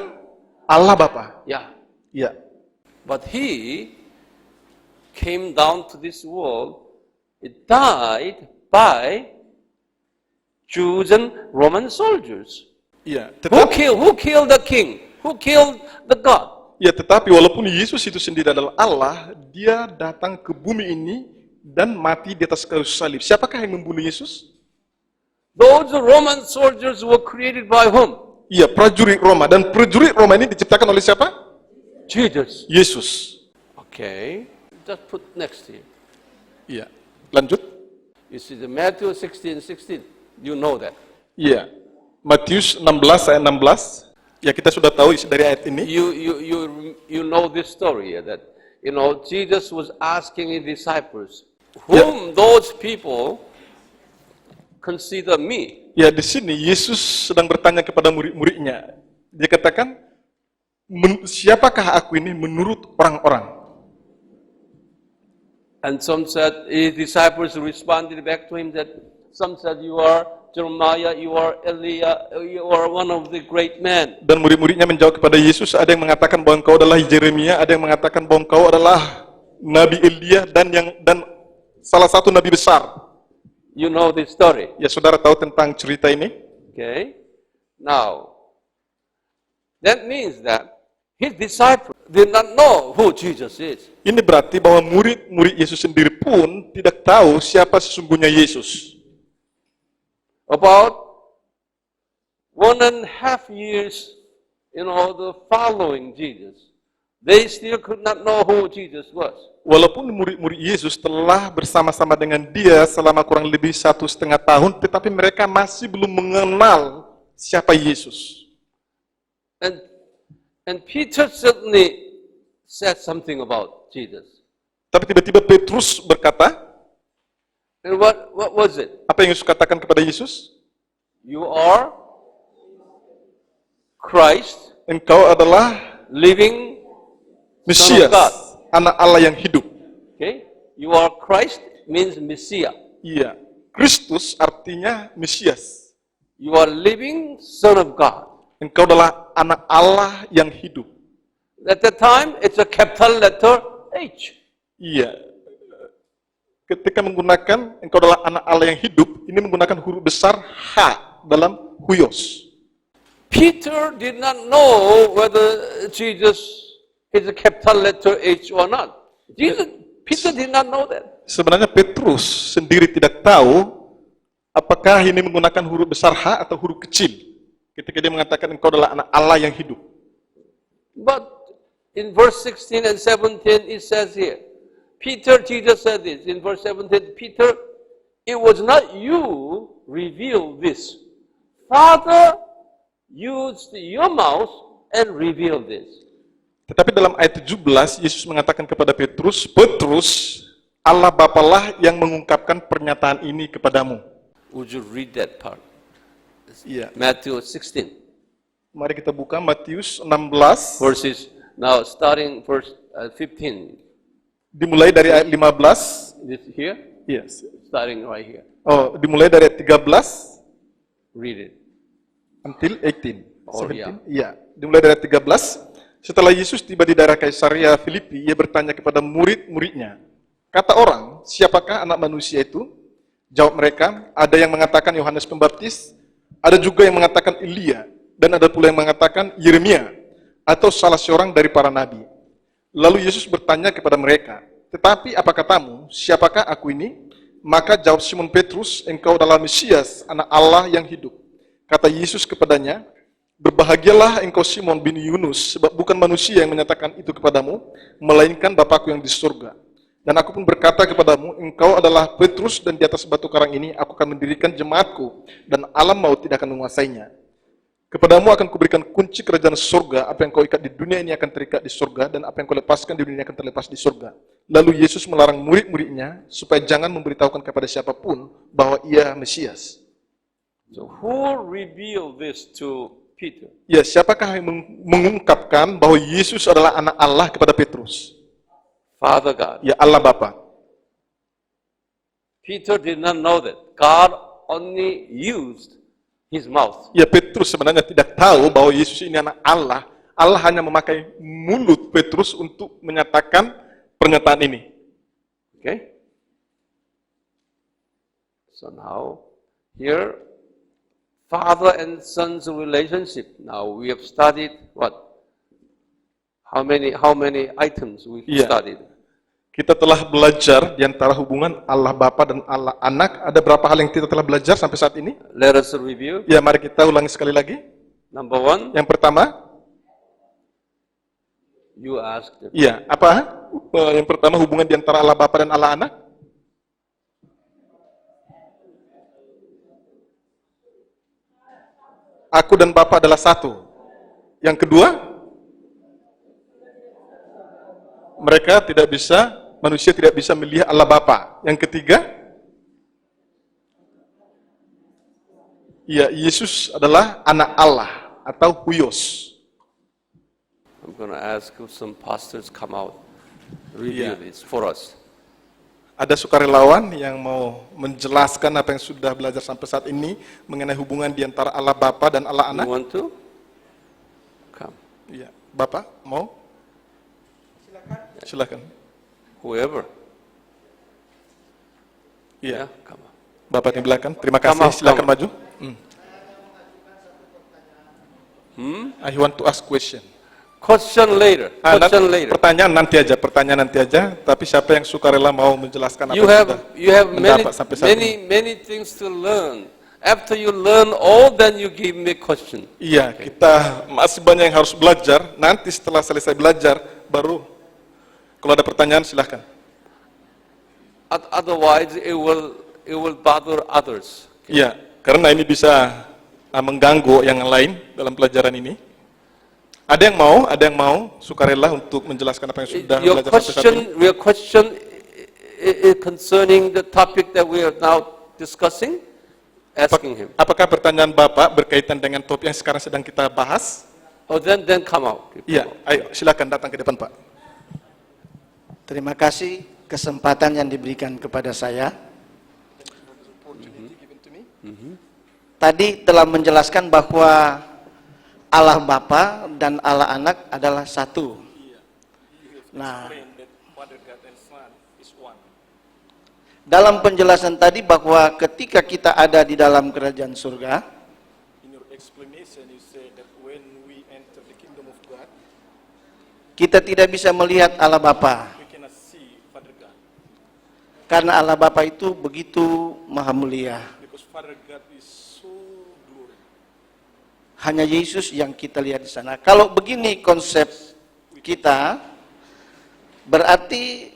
Speaker 1: Allah Bapa.
Speaker 2: Yeah.
Speaker 1: Ya.
Speaker 2: But he came down to this world. He died by Jews and Roman soldiers.
Speaker 1: Iya,
Speaker 2: Who killed the king? Who killed the God?
Speaker 1: ya, tetapi walaupun Yesus itu sendiri adalah Allah, dia datang ke bumi ini dan mati di atas kayu salib. Siapakah yang membunuh Yesus?
Speaker 2: Those Roman soldiers were created by whom?
Speaker 1: Iya, prajurit Roma. Dan prajurit Roma ini diciptakan oleh siapa?
Speaker 2: Jesus.
Speaker 1: Yesus.
Speaker 2: Okay. Just put next here.
Speaker 1: Iya. Lanjut.
Speaker 2: You see the Matthew 16:16. You know that.
Speaker 1: Iya. Matius 16 ayat 16. Ya, kita sudah tahu isi dari ayat ini.
Speaker 2: You know this story that Jesus was asking his disciples, whom those people consider me.
Speaker 1: Ya, di sini Yesus sedang bertanya kepada murid-muridnya. Dia katakan, siapakah aku ini menurut orang-orang?
Speaker 2: And some said, his disciples responded back to him that some said, you are Jeremiah, you are Elia, you are one of the great men.
Speaker 1: Dan murid-muridnya menjawab kepada Yesus, ada yang mengatakan bahwa engkau adalah Yeremia, ada yang mengatakan bahwa engkau adalah Nabi Elia dan salah satu nabi besar.
Speaker 2: You know this story.
Speaker 1: Ya, saudara tahu tentang cerita ini?
Speaker 2: Okay. Now, that means that his disciples did not know who Jesus is.
Speaker 1: Ini berarti bahwa murid-murid Yesus sendiri pun tidak tahu siapa sesungguhnya Yesus.
Speaker 2: About 1.5 years, the following Jesus, they still could not know who Jesus was.
Speaker 1: Walaupun murid-murid Yesus telah bersama-sama dengan dia selama kurang lebih 1,5 tahun, tetapi mereka masih belum mengenal siapa Yesus.
Speaker 2: And Peter certainly said something about Jesus.
Speaker 1: Tapi tiba-tiba Petrus berkata,
Speaker 2: And what was it?
Speaker 1: apa yang Yesus katakan kepada Yesus?
Speaker 2: You are Christ,
Speaker 1: Engkau adalah
Speaker 2: living
Speaker 1: Mesias,
Speaker 2: Son of God.
Speaker 1: anak Allah yang hidup.
Speaker 2: Okay? You are Christ means Messiah.
Speaker 1: Iya, Kristus artinya Mesias.
Speaker 2: You are living Son of God.
Speaker 1: Engkau adalah anak Allah yang hidup.
Speaker 2: At that time, it's a capital letter H.
Speaker 1: Iya. Ketika menggunakan engkau adalah anak Allah yang hidup, ini menggunakan huruf besar H dalam huios.
Speaker 2: Peter did not know whether Jesus is a capital letter H or not. Peter did not know that.
Speaker 1: Sebenarnya Petrus sendiri tidak tahu apakah ini menggunakan huruf besar H atau huruf kecil. Ketika dia mengatakan engkau adalah anak Allah yang hidup.
Speaker 2: But in verse 16 and 17, it says here, Jesus said this in verse 17, Peter, it was not you revealed this. Father used your mouth and revealed this.
Speaker 1: Tetapi dalam ayat 17, Yesus mengatakan kepada Petrus, Petrus, Allah Bapalah yang mengungkapkan pernyataan ini kepadamu.
Speaker 2: Would you read that part?
Speaker 1: Iya.
Speaker 2: Matthew 16.
Speaker 1: Mari kita buka Matius 16,
Speaker 2: Verses, now starting verse 15.
Speaker 1: dimulai dari ayat 15.
Speaker 2: This here?
Speaker 1: Yes.
Speaker 2: Starting right here.
Speaker 1: Oh, dimulai dari ayat 13
Speaker 2: Read it.
Speaker 1: until 18.
Speaker 2: Oh,
Speaker 1: 17. Iya, dimulai dari ayat 13. Setelah Yesus tiba di daerah Kaisaria Filipi, ia bertanya kepada murid-muridnya, kata orang, siapakah anak manusia itu? Jawab mereka, ada yang mengatakan Yohanes Pembaptis, ada juga yang mengatakan Elia, dan ada pula yang mengatakan Yeremia, atau salah seorang dari para nabi. Lalu Yesus bertanya kepada mereka, tetapi apa katamu, siapakah aku ini? Maka jawab Simon Petrus, engkau adalah Mesias, anak Allah yang hidup. Kata Yesus kepadanya, berbahagialah engkau Simon bin Yunus, sebab bukan manusia yang menyatakan itu kepadamu, melainkan Bapakku yang di surga. Dan aku pun berkata kepadamu, engkau adalah Petrus, dan di atas batu karang ini aku akan mendirikan jemaatku, dan alam maut tidak akan menguasainya. Kepadamu akan kuberikan kunci kerajaan surga, apa yang kau ikat di dunia ini akan terikat di surga, dan apa yang kau lepaskan di dunia ini akan terlepas di surga. Lalu Yesus melarang murid-muridnya, supaya jangan memberitahukan kepada siapapun, bahwa ia Mesias.
Speaker 2: So who revealed this to Peter?
Speaker 1: Ya, siapakah yang mengungkapkan bahwa Yesus adalah anak Allah kepada Petrus?
Speaker 2: Father God.
Speaker 1: Ya, Allah Bapa.
Speaker 2: Peter did not know that. God only used his mouth.
Speaker 1: Ya, Petrus sebenarnya tidak tahu bahwa Yesus ini anak Allah. Allah hanya memakai mulut Petrus untuk menyatakan pernyataan ini.
Speaker 2: Okay? So now, here, father and son's relationship. Now we have studied what? How many items we
Speaker 1: Yeah.
Speaker 2: studied?
Speaker 1: Kita telah belajar di antara hubungan Allah Bapa dan Allah Anak. Ada berapa hal yang kita telah belajar sampai saat ini?
Speaker 2: Let us review.
Speaker 1: Ya, mari kita ulangi sekali lagi.
Speaker 2: Number one,
Speaker 1: Yang pertama,
Speaker 2: you asked it.
Speaker 1: iya, apa? Yang pertama hubungan di antara Allah Bapa dan Allah Anak. Aku dan Bapa adalah satu. Yang kedua, manusia tidak bisa melihat Allah Bapa. Yang ketiga, ya, Yesus adalah anak Allah atau Huios.
Speaker 2: I'm going to ask if some pastors come out, review
Speaker 1: Yeah.
Speaker 2: this for us.
Speaker 1: Ada sukarelawan yang mau menjelaskan apa yang sudah belajar sampai saat ini mengenai hubungan di antara Allah Bapa dan Allah
Speaker 2: You
Speaker 1: Anak.
Speaker 2: want to? Come.
Speaker 1: Iya, Bapak mau? Silakan.
Speaker 2: Whoever.
Speaker 1: Iya,
Speaker 2: Yeah, come on.
Speaker 1: Bapak di belakang. Terima
Speaker 2: Come
Speaker 1: kasih.
Speaker 2: on,
Speaker 1: Silakan
Speaker 2: come on.
Speaker 1: maju. I want to ask question.
Speaker 2: Question later. Question later.
Speaker 1: Pertanyaan nanti aja. Tapi siapa yang sukarela mau menjelaskan apa
Speaker 2: You
Speaker 1: yang
Speaker 2: have
Speaker 1: sudah
Speaker 2: many
Speaker 1: mendapat sampai saat ini?
Speaker 2: many things to learn. After you learn all, then you give me question.
Speaker 1: Iya, kita masih banyak yang harus belajar. Nanti setelah selesai belajar, baru kalau ada pertanyaan silahkan.
Speaker 2: Otherwise, it will bother others.
Speaker 1: Iya, karena ini bisa mengganggu yang lain dalam pelajaran ini. Ada yang mau sukarela untuk menjelaskan apa yang sudah
Speaker 2: Your
Speaker 1: belajar sampai saat ini?
Speaker 2: question concerning the topic that we are now discussing, asking him.
Speaker 1: Apakah pertanyaan Bapak berkaitan dengan topik yang sekarang sedang kita bahas?
Speaker 2: Oh, then come out.
Speaker 1: Iya, ayo silakan datang ke depan, Pak.
Speaker 3: Terima kasih kesempatan yang diberikan kepada saya. Tadi telah menjelaskan bahwa Allah Bapa dan Allah Anak adalah satu. Nah, dalam penjelasan tadi bahwa ketika kita ada di dalam kerajaan surga, kita tidak bisa melihat Allah Bapa. Karena Allah Bapa itu begitu maha mulia. hanya Yesus yang kita lihat di sana. Kalau begini konsep kita, berarti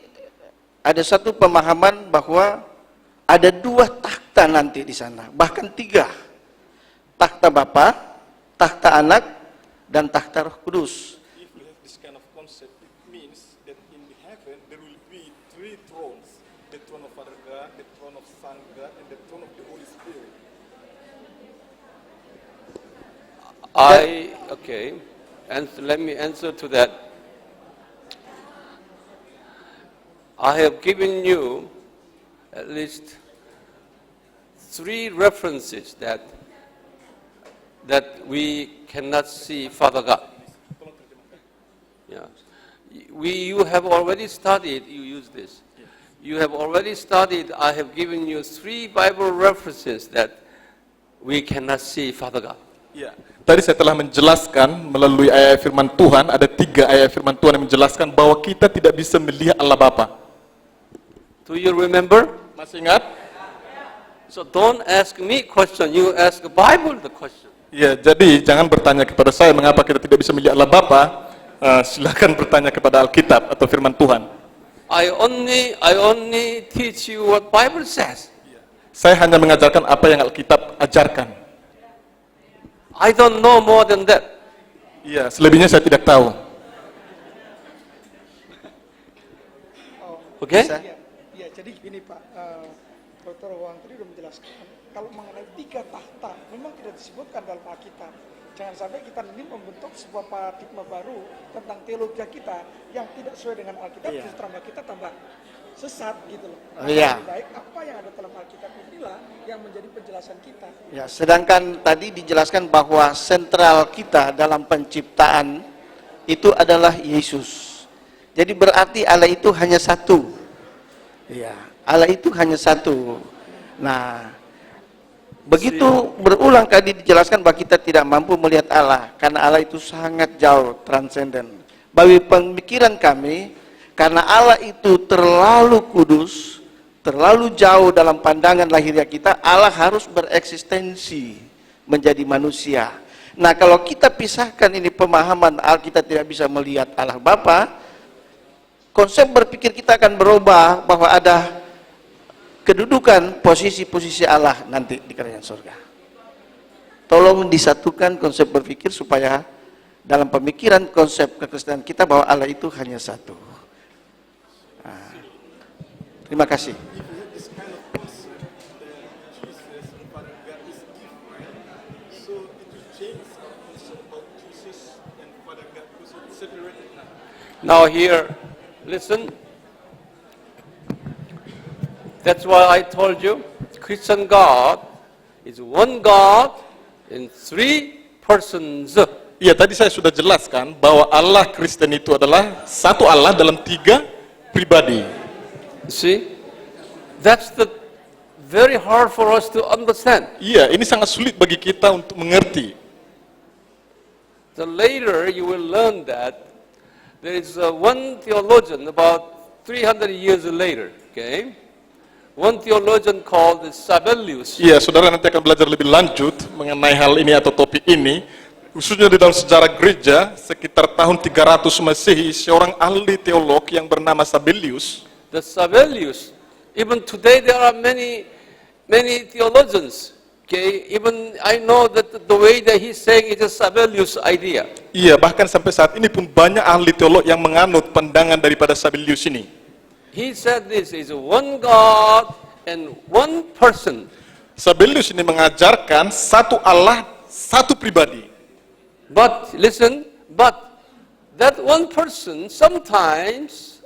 Speaker 3: ada satu pemahaman bahwa ada 2 takhta nanti di sana, bahkan 3. Takhta Bapa, takhta Anak, dan takhta Roh Kudus.
Speaker 1: If we have this kind of concept, it means that in the heaven there will be 3 thrones: the throne of Father God, the throne of Son God, and the throne of the Holy Spirit.
Speaker 2: Okay, and let me answer to that. I have given you at least 3 references that we cannot see Father God. Yeah. You have already studied, you use this. You have already studied, I have given you 3 Bible references that we cannot see Father God.
Speaker 1: Ya, tadi saya telah menjelaskan melalui ayat firman Tuhan, ada 3 ayat firman Tuhan yang menjelaskan bahwa kita tidak bisa melihat Allah Bapa.
Speaker 2: Do you remember?
Speaker 1: Masih ingat?
Speaker 2: So don't ask me question, you ask the Bible the question.
Speaker 1: Ya, jadi jangan bertanya kepada saya mengapa kita tidak bisa melihat Allah Bapa. Silakan bertanya kepada Alkitab atau firman Tuhan.
Speaker 2: I only teach you what Bible says.
Speaker 1: Saya hanya mengajarkan apa yang Alkitab ajarkan.
Speaker 2: I don't know more than that.
Speaker 1: Iya, selebihnya saya tidak tahu.
Speaker 2: Okay?
Speaker 3: Bisa?
Speaker 6: Ya, jadi gini Pak, Dr. Wang tadi sudah menjelaskan, kalau mengenai 3 takhta, memang tidak disebutkan dalam Alkitab. Jangan sampai kita ini membentuk sebuah paradigma baru tentang teologi kita yang tidak sesuai dengan Alkitab,
Speaker 3: Iya.
Speaker 6: justru tambah kita tambah sesat gitu loh.
Speaker 3: Iya.
Speaker 6: Lebih baik apa yang ada dalam Alkitab inilah yang menjadi penjelasan kita.
Speaker 3: Ya, sedangkan tadi dijelaskan bahwa sentral kita dalam penciptaan itu adalah Yesus. Jadi berarti Allah itu hanya satu. Ya, Allah itu hanya satu. Nah, begitu berulang kali dijelaskan bahwa kita tidak mampu melihat Allah karena Allah itu sangat jauh, transenden. Bagi pemikiran kami, karena Allah itu terlalu kudus, terlalu jauh dalam pandangan lahiriah kita, Allah harus bereksistensi menjadi manusia. Nah, kalau kita pisahkan ini pemahaman kita tidak bisa melihat Allah Bapa, konsep berpikir kita akan berubah bahwa ada kedudukan posisi-posisi Allah nanti di kerajaan surga. Tolong disatukan konsep berpikir supaya dalam pemikiran konsep kekristenan kita bahwa Allah itu hanya satu. Nah, terima kasih.
Speaker 2: Now here, listen. That's why I told you, Christian God is one God in 3 persons.
Speaker 1: Iya, tadi saya sudah jelaskan bahwa Allah Kristen itu adalah satu Allah dalam 3 pribadi.
Speaker 2: See, that's the very hard for us to understand.
Speaker 1: Iya, ini sangat sulit bagi kita untuk mengerti.
Speaker 2: The later you will learn that there is one theologian about 300 years later, okay? One theologian called Sabellius.
Speaker 1: Iya, saudara nanti akan belajar lebih lanjut mengenai hal ini atau topik ini. Khususnya di dalam sejarah gereja, sekitar tahun 300 Masehi, seorang ahli teolog yang bernama Sabellius.
Speaker 2: The Sabellius, even today there are many theologians. Okay, even I know that the way that he's saying is a Sabellius idea.
Speaker 1: Iya, bahkan sampai saat ini pun banyak ahli teolog yang menganut pandangan daripada Sabellius ini.
Speaker 2: He said this is one God and one person.
Speaker 1: Sabellius ini mengajarkan satu Allah, satu pribadi.
Speaker 2: But listen, but that one person sometimes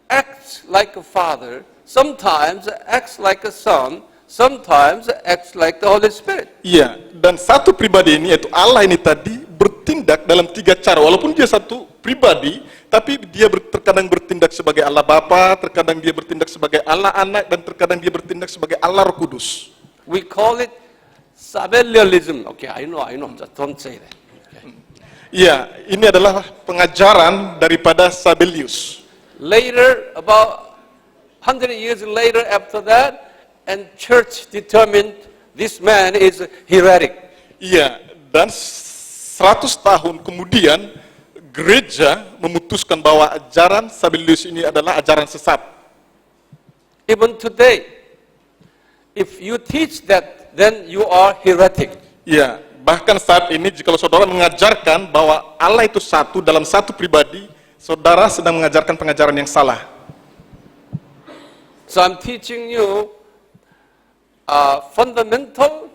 Speaker 2: acts like a father, sometimes acts like a son, sometimes acts like the Holy Spirit.
Speaker 1: Iya, dan satu pribadi ini, yaitu Allah ini tadi, bertindak dalam 3 cara. Walaupun dia satu pribadi, tapi dia terkadang bertindak sebagai Allah Bapa, terkadang dia bertindak sebagai Allah Anak, dan terkadang dia bertindak sebagai Allah Roh Kudus.
Speaker 2: We call it Sabellianism. Okay, I know, just don't say that. Okay.
Speaker 1: Iya, ini adalah pengajaran daripada Sabellius.
Speaker 2: Later, about 100 years later after that, and church determined this man is heretic.
Speaker 1: Iya, Dan 100 tahun kemudian gereja memutuskan bahwa ajaran Sabellius ini adalah ajaran sesat.
Speaker 2: Even today, if you teach that, then you are heretic.
Speaker 1: Ya, bahkan saat ini jika saudara mengajarkan bahwa Allah itu satu dalam satu pribadi, saudara sedang mengajarkan pengajaran yang salah.
Speaker 2: So I'm teaching you fundamental,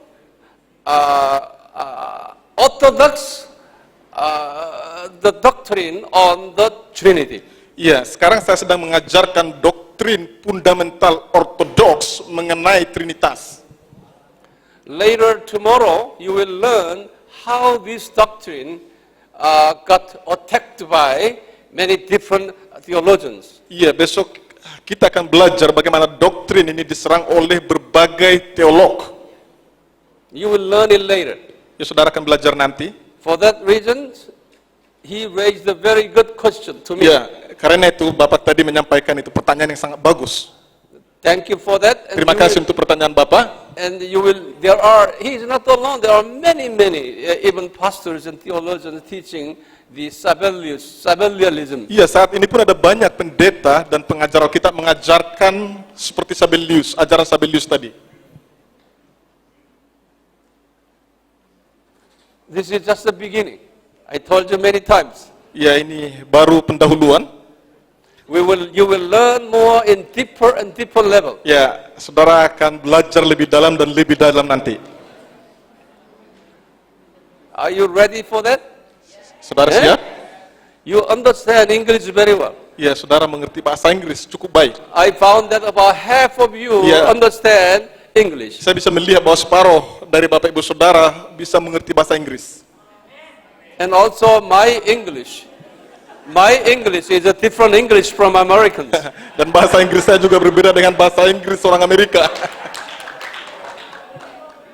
Speaker 2: orthodox, the doctrine on the Trinity.
Speaker 1: Ya, sekarang saya sedang mengajarkan doktrin fundamental ortodoks mengenai Trinitas.
Speaker 2: Later tomorrow, you will learn how this doctrine got attacked by many different theologians.
Speaker 1: Iya, besok kita akan belajar bagaimana doktrin ini diserang oleh berbagai teolog.
Speaker 2: You will learn it later.
Speaker 1: Ya, saudara akan belajar nanti.
Speaker 2: For that reason, he raised a very good question to me.
Speaker 1: Ya, karena itu Bapak tadi menyampaikan itu pertanyaan yang sangat bagus.
Speaker 2: Thank you for that. And
Speaker 1: Terima
Speaker 2: you
Speaker 1: kasih
Speaker 2: will-
Speaker 1: untuk pertanyaan Bapak.
Speaker 2: And he is not alone, there are many, even pastors and theologians teaching the Sabellianism.
Speaker 1: Iya, saat ini pun ada banyak pendeta dan pengajar Alkitab mengajarkan seperti Sabellius, ajaran Sabellius tadi.
Speaker 2: This is just the beginning. I told you many times.
Speaker 1: Ya, ini baru pendahuluan.
Speaker 2: You will learn more in deeper and deeper level.
Speaker 1: Ya, saudara akan belajar lebih dalam dan lebih dalam nanti.
Speaker 2: Are you ready for that?
Speaker 1: Saudara
Speaker 2: Eh?
Speaker 1: siap?
Speaker 2: You understand English very well.
Speaker 1: Ya, saudara mengerti bahasa Inggris cukup baik.
Speaker 2: I found that about half of you
Speaker 1: Yeah.
Speaker 2: understand English.
Speaker 1: Saya bisa melihat bahwa separuh dari Bapak Ibu Saudara bisa mengerti bahasa Inggris.
Speaker 2: And also my English is a different English from Americans.
Speaker 1: Dan bahasa Inggris saya juga berbeda dengan bahasa Inggris orang Amerika.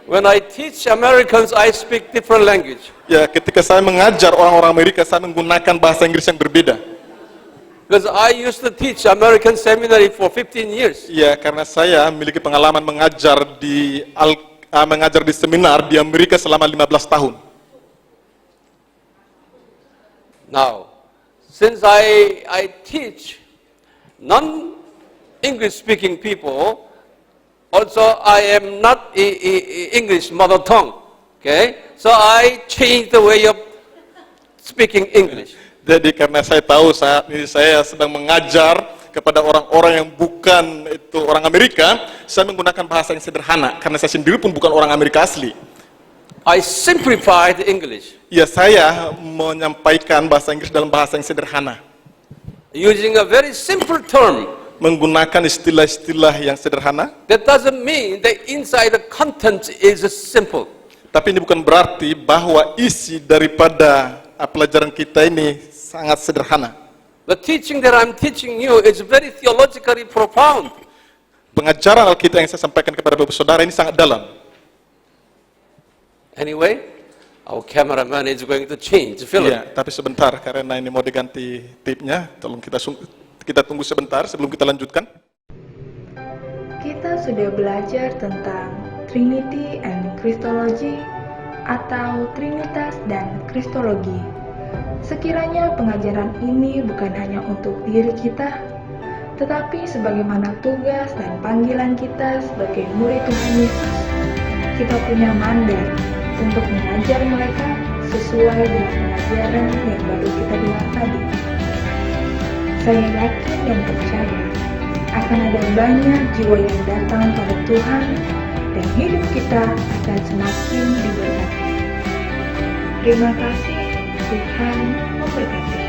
Speaker 2: When I teach Americans, I speak different language.
Speaker 1: Ya, ketika saya mengajar orang-orang Amerika, saya menggunakan bahasa Inggris yang berbeda.
Speaker 2: Because I used to teach American seminary for 15 years.
Speaker 1: Ya, karena saya memiliki pengalaman mengajar di seminar di Amerika selama 15 tahun.
Speaker 2: Now, since I teach non-English speaking people, also I am not English mother tongue, okay? So I changed the way of speaking English.
Speaker 1: Jadi karena saya tahu saat ini saya sedang mengajar kepada orang-orang yang bukan itu orang Amerika, saya menggunakan bahasa yang sederhana karena saya sendiri pun bukan orang Amerika asli.
Speaker 2: I simplified English
Speaker 1: Ya, saya menyampaikan bahasa Inggris dalam bahasa yang sederhana,
Speaker 2: using a very simple term.
Speaker 1: menggunakan istilah-istilah yang sederhana.
Speaker 2: That doesn't mean the inside the content is simple.
Speaker 1: Tapi ini bukan berarti bahwa isi daripada pelajaran kita ini sangat sederhana.
Speaker 2: The teaching that I'm teaching you is very theologically profound.
Speaker 1: Pengajaran Alkitab yang saya sampaikan kepada Bapak Saudara ini sangat dalam.
Speaker 2: Anyway, our cameraman is going to change film.
Speaker 1: Iya, tapi sebentar karena ini mau diganti tipnya. Tolong kita tunggu sebentar sebelum kita lanjutkan.
Speaker 7: Kita sudah belajar tentang Trinity and Christology atau Trinitas dan Kristologi. Sekiranya pengajaran ini bukan hanya untuk diri kita, tetapi sebagaimana tugas dan panggilan kita sebagai murid Tuhan Yesus, kita punya mandat untuk mengajar mereka sesuai dengan pengajaran yang baru kita dengar tadi. Saya yakin dan percaya akan ada banyak jiwa yang datang pada Tuhan dan hidup kita akan semakin diberkati. Terima kasih, Tuhan memberkati.